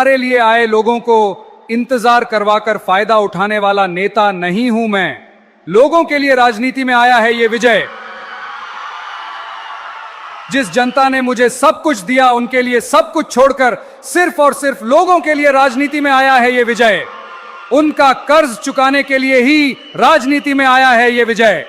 हमारे लिए आए लोगों को इंतजार करवाकर फायदा उठाने वाला नेता नहीं हूं मैं। लोगों के लिए राजनीति में आया है ये विजय। जिस जनता ने मुझे सब कुछ दिया, उनके लिए सब कुछ छोड़कर सिर्फ और सिर्फ लोगों के लिए राजनीति में आया है ये विजय। उनका कर्ज चुकाने के लिए ही राजनीति में आया है ये विजय।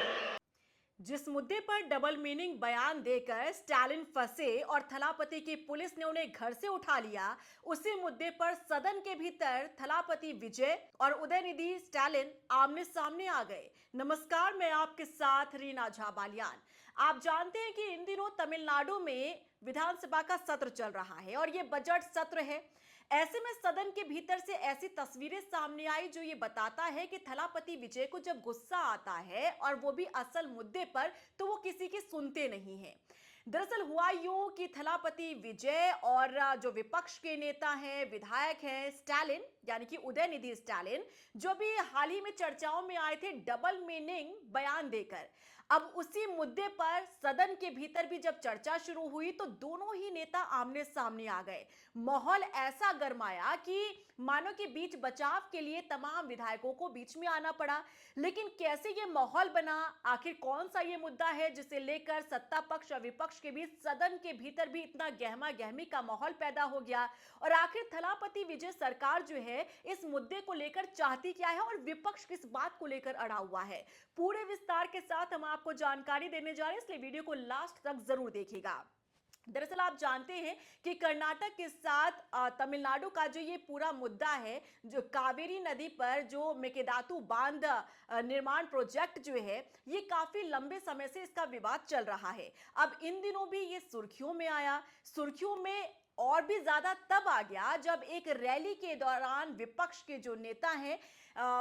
जिस मुद्दे पर डबल मीनिंग बयान देकर स्टालिन फंसे और थलापति की पुलिस ने उन्हें घर से उठा लिया, उसी मुद्दे पर सदन के भीतर थलापति विजय और उदयनिधि स्टालिन आमने सामने आ गए। नमस्कार, मैं आपके साथ रीना झा बालियान। आप जानते हैं कि इन दिनों तमिलनाडु में विधानसभा का सत्र चल रहा है और ये बजट सत्र है। ऐसे में सदन के भीतर से ऐसी तस्वीरें सामने आई जो ये बताता है कि थलापति विजय को जब गुस्सा आता है और वो भी असल मुद्दे पर, तो वो किसी की सुनते नहीं है। दरअसल हुआ यूं कि थलापति विजय और जो विपक्ष के नेता हैं, विधायक हैं स्टालिन, यानी कि उदयनिधि स्टालिन, जो भी हाल ही में चर्चाओं में आए थे डबल मीनिंग बयान देकर, अब उसी मुद्दे पर सदन के भीतर भी जब चर्चा शुरू हुई तो दोनों ही नेता आमने सामने आ गए। माहौल ऐसा गरमाया कि मानो कि बीच बचाव के लिए तमाम विधायकों को बीच में आना पड़ा। लेकिन कैसे ये माहौल बना, आखिर कौन सा ये मुद्दा है जिसे लेकर सत्ता पक्ष और विपक्ष के बीच सदन के भीतर भी इतना गहमा गहमी का माहौल पैदा हो गया, और आखिर थलापति विजय सरकार जो है इस मुद्दे को लेकर चाहती क्या है और विपक्ष किस बात को लेकर अड़ा हुआ है, पूरे विस्तार के साथ हम आपको जानकारी देने जा रहे हैं, इसलिए वीडियो को लास्ट तक जरूर देखिएगा। दरअसल आप जानते हैं कि कर्नाटक के साथ तमिलनाडु का जो ये पूरा मुद्दा है, जो कावेरी नदी पर जो मेकेदातु बांध निर्माण प्रोजेक्ट जो है, ये काफी लंबे समय से इसका विवाद चल रहा है। अब इन दिनों भी ये सुर्खियों में आया, सुर्खियों में और भी ज्यादा तब आ गया जब एक रैली के दौरान विपक्ष के जो नेता हैं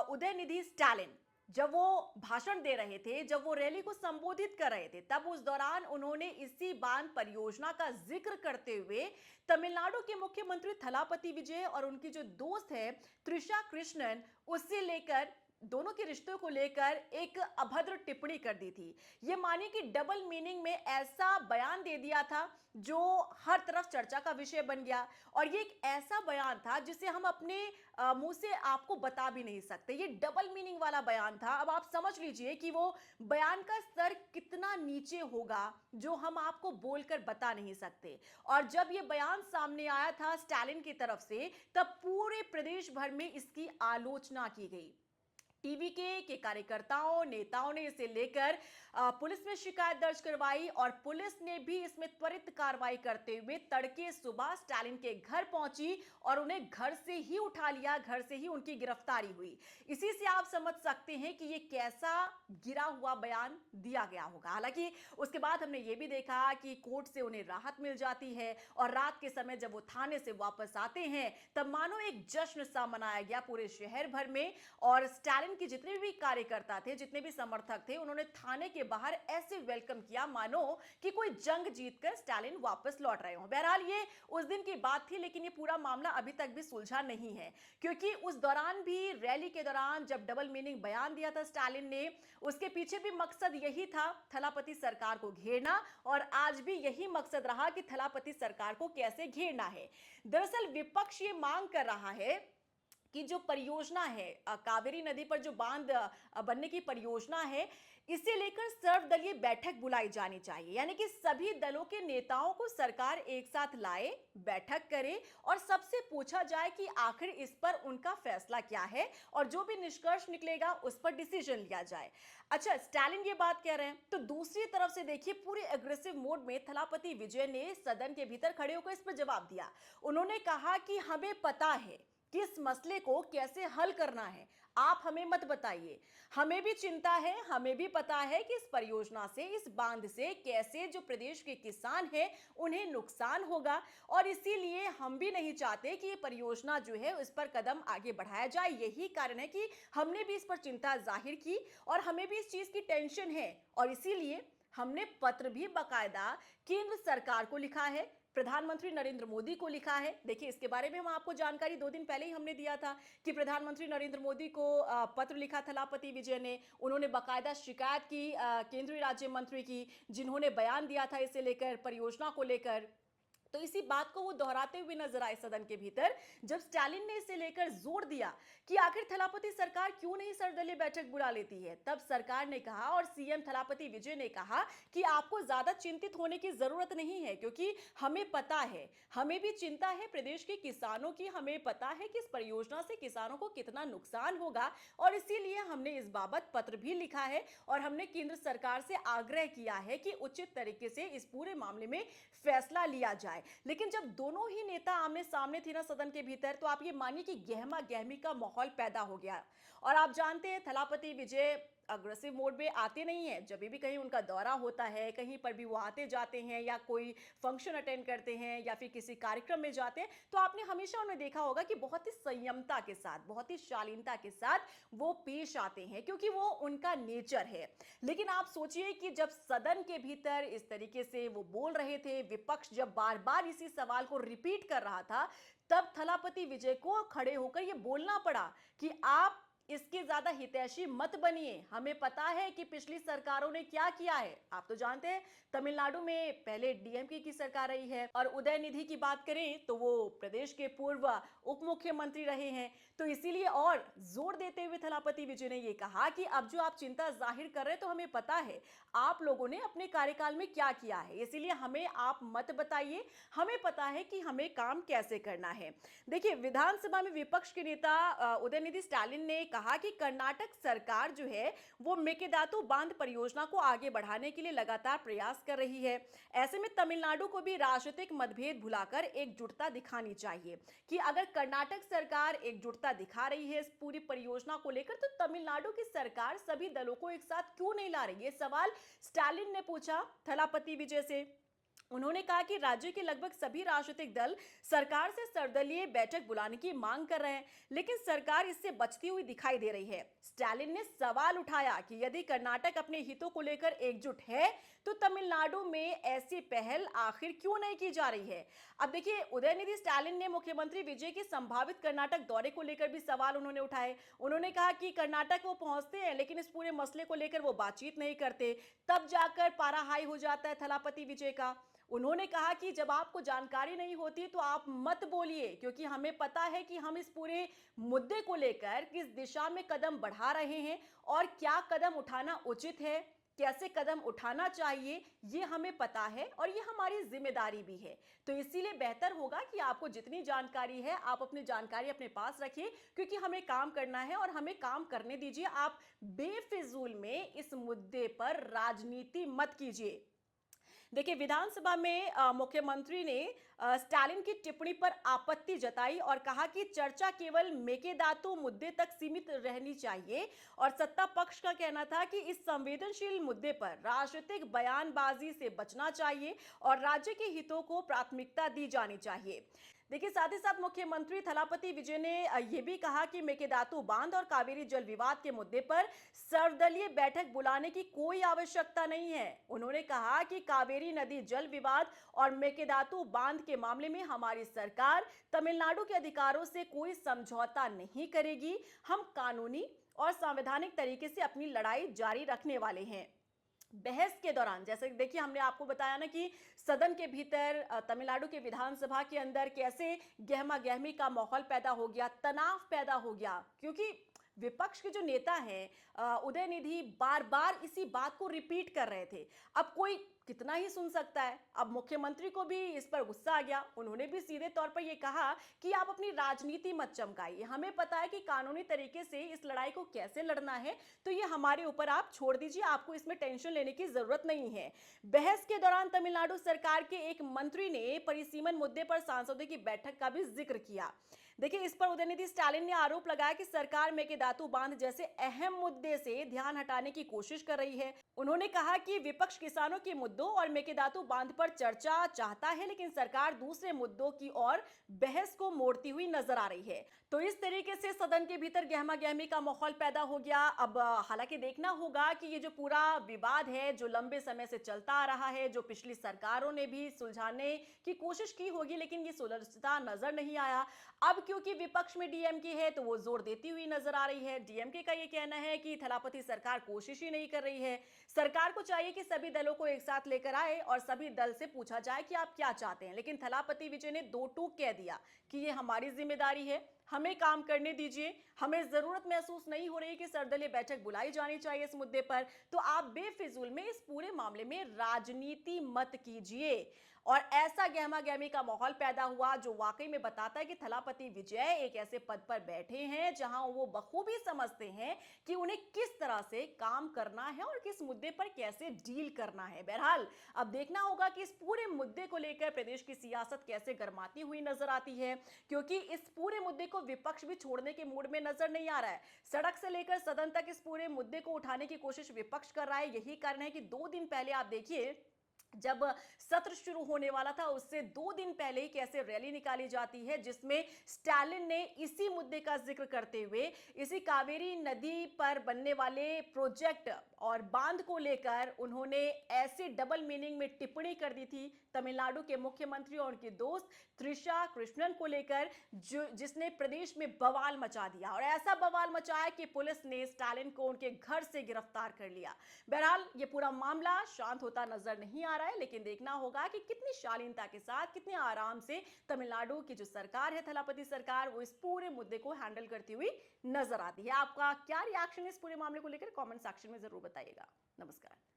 उदयनिधि स्टालिन, जब वो भाषण दे रहे थे, जब वो रैली को संबोधित कर रहे थे, तब उस दौरान उन्होंने इसी बांध परियोजना का जिक्र करते हुए तमिलनाडु के मुख्यमंत्री थलापति विजय और उनकी जो दोस्त है त्रिशा कृष्णन, उससे लेकर दोनों के रिश्तों को लेकर एक अभद्र टिप्पणी कर दी थी। ये मानिए कि डबल मीनिंग में ऐसा बयान दे दिया था जो हर तरफ चर्चा का विषय बन गया, और ये एक ऐसा बयान था जिसे हम अपने मुंह से आपको बता भी नहीं सकते। ये डबल मीनिंग वाला बयान था। अब आप समझ लीजिए कि वो बयान का स्तर कितना नीचे होगा जो हम आपको बोलकर बता नहीं सकते। और जब ये बयान सामने आया था स्टालिन की तरफ से, तब पूरे प्रदेश भर में इसकी आलोचना की गई। टीवी के कार्यकर्ताओं, नेताओं ने इसे लेकर पुलिस में शिकायत दर्ज करवाई और पुलिस ने भी इसमें त्वरित कार्रवाई करते हुए तड़के सुबह स्टालिन के घर पहुंची और उन्हें घर से ही उठा लिया, घर से ही उनकी गिरफ्तारी हुई। इसी से आप समझ सकते हैं कि ये कैसा गिरा हुआ बयान दिया गया होगा। हालांकि उसके बाद हमने ये भी देखा कि कोर्ट से उन्हें राहत मिल जाती है और रात के समय जब वो थाने से वापस आते हैं तब मानो एक जश्न सा मनाया गया पूरे शहर भर में। और स्टालिन के जितने भी कार्यकर्ता थे, जितने भी समर्थक थे, उन्होंने थाने के बाहर ऐसे वेलकम किया मानो कि कोई जंग जीतकर स्टालिन वापस लौट रहे हो। बहरहाल ये उस दिन की बात थी, लेकिन ये पूरा मामला अभी तक भी सुलझा नहीं है, क्योंकि उस दौरान भी, रैली के दौरान जब डबल मीनिंग बयान दिया था स्टालिन ने, उसके पीछे भी मकसद यही था, थलापति सरकार को घेरना, और आज भी यही मकसद रहा कि थलापति सरकार को कैसे घेरना है। दरअसल विपक्ष ये मांग कर रहा है कि जो परियोजना है कावेरी नदी पर जो बांध बनने की परियोजना है, इसे लेकर सर्वदलीय बैठक बुलाई जानी चाहिए। यानी कि सभी दलों के नेताओं को सरकार एक साथ लाए, बैठक करे और सबसे पूछा जाए कि आखिर इस पर उनका फैसला क्या है, और जो भी निष्कर्ष निकलेगा उस पर डिसीजन लिया जाए। अच्छा, स्टालिन ये बात कह रहे हैं, तो दूसरी तरफ से देखिए पूरे एग्रेसिव मोड में थलापति विजय ने सदन के भीतर खड़े होकर इस पर जवाब दिया। उन्होंने कहा कि हमें पता है किस मसले को कैसे हल करना है, आप हमें मत बताइए। हमें भी चिंता है, हमें भी पता है कि इस परियोजना से, इस बांध से कैसे जो प्रदेश के किसान हैं उन्हें नुकसान होगा, और इसीलिए हम भी नहीं चाहते कि ये परियोजना जो है उस पर कदम आगे बढ़ाया जाए। यही कारण है कि हमने भी इस पर चिंता जाहिर की और हमें भी इस चीज की टेंशन है, और इसीलिए हमने पत्र भी बाकायदा केंद्र सरकार को लिखा है, प्रधानमंत्री नरेंद्र मोदी को लिखा है। देखिए, इसके बारे में हम आपको जानकारी 2 दिन पहले ही हमने दिया था कि प्रधानमंत्री नरेंद्र मोदी को पत्र लिखा थलापति विजय ने। उन्होंने बाकायदा शिकायत की केंद्रीय राज्य मंत्री की, जिन्होंने बयान दिया था इसे लेकर, परियोजना को लेकर। तो इसी बात को वो दोहराते हुए नजर आए सदन के भीतर, जब स्टालिन ने इसे लेकर जोर दिया कि आखिर थलापति सरकार क्यों नहीं सर्वदलीय बैठक बुला लेती है। तब सरकार ने कहा और सीएम थलापति विजय ने कहा कि आपको ज्यादा चिंतित होने की जरूरत नहीं है, क्योंकि हमें पता है, हमें भी चिंता है प्रदेश के किसानों की, हमें पता है कि इस परियोजना से किसानों को कितना नुकसान होगा और इसीलिए हमने इस बाबत पत्र भी लिखा है और हमने केंद्र सरकार से आग्रह किया है कि उचित तरीके से इस पूरे मामले में फैसला लिया जाए। लेकिन जब दोनों ही नेता आमने सामने थे ना सदन के भीतर, तो आप ये मानिए कि गहमा गहमी का माहौल पैदा हो गया। और आप जानते हैं थलापति विजय अग्रेसिव मोड में आते नहीं है। जब भी कहीं उनका दौरा होता है, कहीं पर भी वो आते जाते हैं या कोई फंक्शन अटेंड करते हैं या फिर किसी कार्यक्रम में जाते हैं, तो आपने हमेशा उन्हें देखा होगा कि बहुत ही संयमता के साथ, बहुत ही शालीनता के साथ वो पेश आते हैं, क्योंकि वो उनका नेचर है। लेकिन आप सोचिए कि जब सदन के भीतर इस तरीके से वो बोल रहे थे, विपक्ष जब बार बार इसी सवाल को रिपीट कर रहा था, तब थलापति विजय को खड़े होकर ये बोलना पड़ा कि आप इसके ज्यादा हितैषी मत बनिए। हमें पता है कि पिछली सरकारों ने क्या किया है। आप तो जानते हैं तमिलनाडु में पहले डीएमके की सरकार रही है और उदयनिधि की बात करें तो वो प्रदेश के पूर्व उप मुख्यमंत्री रहे हैं। तो इसीलिए और जोर देते हुए थलापति विजय ने ये कहा कि अब जो आप चिंता जाहिर कर रहे हैं, तो हमें पता है आप लोगों ने अपने कार्यकाल में क्या किया है, इसीलिए हमें आप मत बताइए, हमें पता है कि हमें काम कैसे करना है। देखिए, विधानसभा में विपक्ष के नेता उदयनिधि स्टालिन ने कहा कि कर्नाटक सरकार जो है वो मेकेदातु बांध परियोजना को आगे बढ़ाने के लिए लगातार प्रयास कर रही है। ऐसे में तमिलनाडु को भी राजनीतिक मतभेद भुलाकर एकजुटता दिखानी चाहिए कि अगर कर्नाटक सरकार एकजुटता दिखा रही है इस पूरी परियोजना को लेकर, तो तमिलनाडु की सरकार सभी दलों को एक साथ क्यों नहीं ला रही है। सवाल स्टालिन ने पूछा थलापति विजय से। उन्होंने कहा कि राज्य के लगभग सभी राजनीतिक दल सरकार से सर्वदलीय बैठक बुलाने की मांग कर रहे हैं, लेकिन सरकार इससे बचती हुई दिखाई दे रही है। स्टालिन ने सवाल उठाया कि यदि कर्नाटक अपने हितों को लेकर एकजुट है, तो तमिलनाडु में ऐसी पहल आखिर क्यों नहीं की जा रही है। अब देखिए, उदयनिधि स्टालिन ने मुख्यमंत्री विजय के संभावित कर्नाटक दौरे को लेकर भी सवाल उन्होंने उठाए। उन्होंने कहा कि कर्नाटक वो पहुंचते हैं, लेकिन इस पूरे मसले को लेकर वो बातचीत नहीं करते, तब जाकर पारा हाई हो जाता है थलापति विजय का। उन्होंने कहा कि जब आपको जानकारी नहीं होती तो आप मत बोलिए, क्योंकि हमें पता है कि हम इस पूरे मुद्दे को लेकर किस दिशा में कदम बढ़ा रहे हैं और क्या कदम उठाना उचित है, कैसे कदम उठाना चाहिए, ये हमें पता है और ये हमारी जिम्मेदारी भी है। तो इसीलिए बेहतर होगा कि आपको जितनी जानकारी है आप अपनी जानकारी अपने पास रखिए, क्योंकि हमें काम करना है और हमें काम करने दीजिए। आप बेफिजूल में इस मुद्दे पर राजनीति मत कीजिए। देखिए, विधानसभा में मुख्यमंत्री ने स्टालिन की टिप्पणी पर आपत्ति जताई और कहा कि चर्चा केवल मेकेदातु मुद्दे तक सीमित रहनी चाहिए और सत्ता पक्ष का कहना था कि इस संवेदनशील मुद्दे पर राजनीतिक बयानबाजी से बचना चाहिए और राज्य के हितों को प्राथमिकता दी जानी चाहिए। देखिए, साथ ही साथ मुख्यमंत्री थलापति विजय ने यह भी कहा कि मेकेदातु बांध और कावेरी जल विवाद के मुद्दे पर सर्वदलीय बैठक बुलाने की कोई आवश्यकता नहीं है। उन्होंने कहा कि कावेरी नदी जल विवाद और मेकेदातु बांध के मामले में हमारी सरकार तमिलनाडु के अधिकारों से कोई समझौता नहीं करेगी। हम कानूनी और संवैधानिक तरीके से अपनी लड़ाई जारी रखने वाले हैं। बहस के दौरान, जैसे देखिए हमने आपको बताया ना कि सदन के भीतर तमिलनाडु के विधानसभा के अंदर कैसे गहमा गहमी का माहौल पैदा हो गया, तनाव पैदा हो गया, क्योंकि विपक्ष के जो नेता हैं उदयनिधि बार बार इसी बात को रिपीट कर रहे थे। अब कोई कितना ही सुन सकता है। अब मुख्यमंत्री को भी इस पर गुस्सा आ गया। उन्होंने भी सीधे तौर पर यह कहा कि आप अपनी राजनीति मत चमकाइए, हमें पता है कि कानूनी तरीके से इस लड़ाई को कैसे लड़ना है, तो ये हमारे ऊपर आप छोड़ दीजिए, आपको इसमें टेंशन लेने की जरूरत नहीं है। बहस के दौरान तमिलनाडु सरकार के एक मंत्री ने परिसीमन मुद्दे पर सांसदों की बैठक का भी जिक्र किया। देखिए, इस पर उदयनिधि स्टालिन ने आरोप लगाया कि सरकार मेकेदातु बांध जैसे अहम मुद्दे से ध्यान हटाने की कोशिश कर रही है। उन्होंने कहा कि विपक्ष किसानों के मुद्दों और मेकेदातु बांध पर चर्चा चाहता है, लेकिन सरकार दूसरे मुद्दों की ओर बहस को मोड़ती हुई नजर आ रही है। तो इस तरीके से सदन के भीतर गहमा गहमी का माहौल पैदा हो गया। अब हालांकि देखना होगा कि ये जो पूरा विवाद है, जो लंबे समय से चलता आ रहा है, जो पिछली सरकारों ने भी सुलझाने की कोशिश की होगी, लेकिन ये सुलझता नजर नहीं आया। अब क्योंकि विपक्ष में डीएमके है तो वो जोर देती हुई नजर आ रही है। डीएमके का ये कहना है कि थलापति सरकार कोशिश ही नहीं कर रही है। सरकार को चाहिए कि सभी दलों को एक साथ लेकर आए और सभी दल से पूछा जाए कि आप क्या चाहते हैं। लेकिन थलापति विजय ने दो टूक कह दिया कि ये हमारी जिम्मेदारी है, हमें काम करने दीजिए, हमें जरूरत महसूस नहीं हो रही कि सर्वदलीय बैठक बुलाई जानी चाहिए इस मुद्दे पर, तो आप बेफिजूल में इस पूरे मामले में राजनीति मत कीजिए। और ऐसा गहमा गहमी का माहौल पैदा हुआ जो वाकई में बताता है कि थलापति विजय एक ऐसे पद पर बैठे हैं जहां वो बखूबी समझते हैं कि उन्हें किस तरह से काम करना है और किस मुद्दे पर कैसे डील करना है। बहरहाल अब देखना होगा कि इस पूरे मुद्दे को लेकर प्रदेश की सियासत कैसे गरमाती हुई नजर आती है, क्योंकि इस पूरे मुद्दे को विपक्ष भी छोड़ने के मूड में नजर नहीं आ रहा है। सड़क से लेकर सदन तक इस पूरे मुद्दे को उठाने की कोशिश विपक्ष कर रहा है। यही कारण है कि 2 दिन पहले आप देखिए, जब सत्र शुरू होने वाला था उससे 2 दिन पहले ही कैसे रैली निकाली जाती है जिसमें स्टालिन ने इसी मुद्दे का जिक्र करते हुए इसी कावेरी नदी पर बनने वाले प्रोजेक्ट और बांध को लेकर उन्होंने ऐसे डबल मीनिंग में टिप्पणी कर दी थी तमिलनाडु के मुख्यमंत्री और उनकी दोस्त त्रिशा कृष्णन को लेकर, जिसने प्रदेश में बवाल मचा दिया और ऐसा बवाल मचाया कि पुलिस ने स्टालिन को उनके घर से गिरफ्तार कर लिया। बहरहाल ये पूरा मामला शांत होता नजर नहीं आ रहा है, लेकिन देखना होगा कि कितनी शालीनता के साथ, कितने आराम से तमिलनाडु की जो सरकार है, थलापति सरकार, वो इस पूरे मुद्दे को हैंडल करती हुई नजर आती है। आपका क्या रिएक्शन है इस पूरे मामले को लेकर? कमेंट सेक्शन में जरूर बताइएगा। नमस्कार।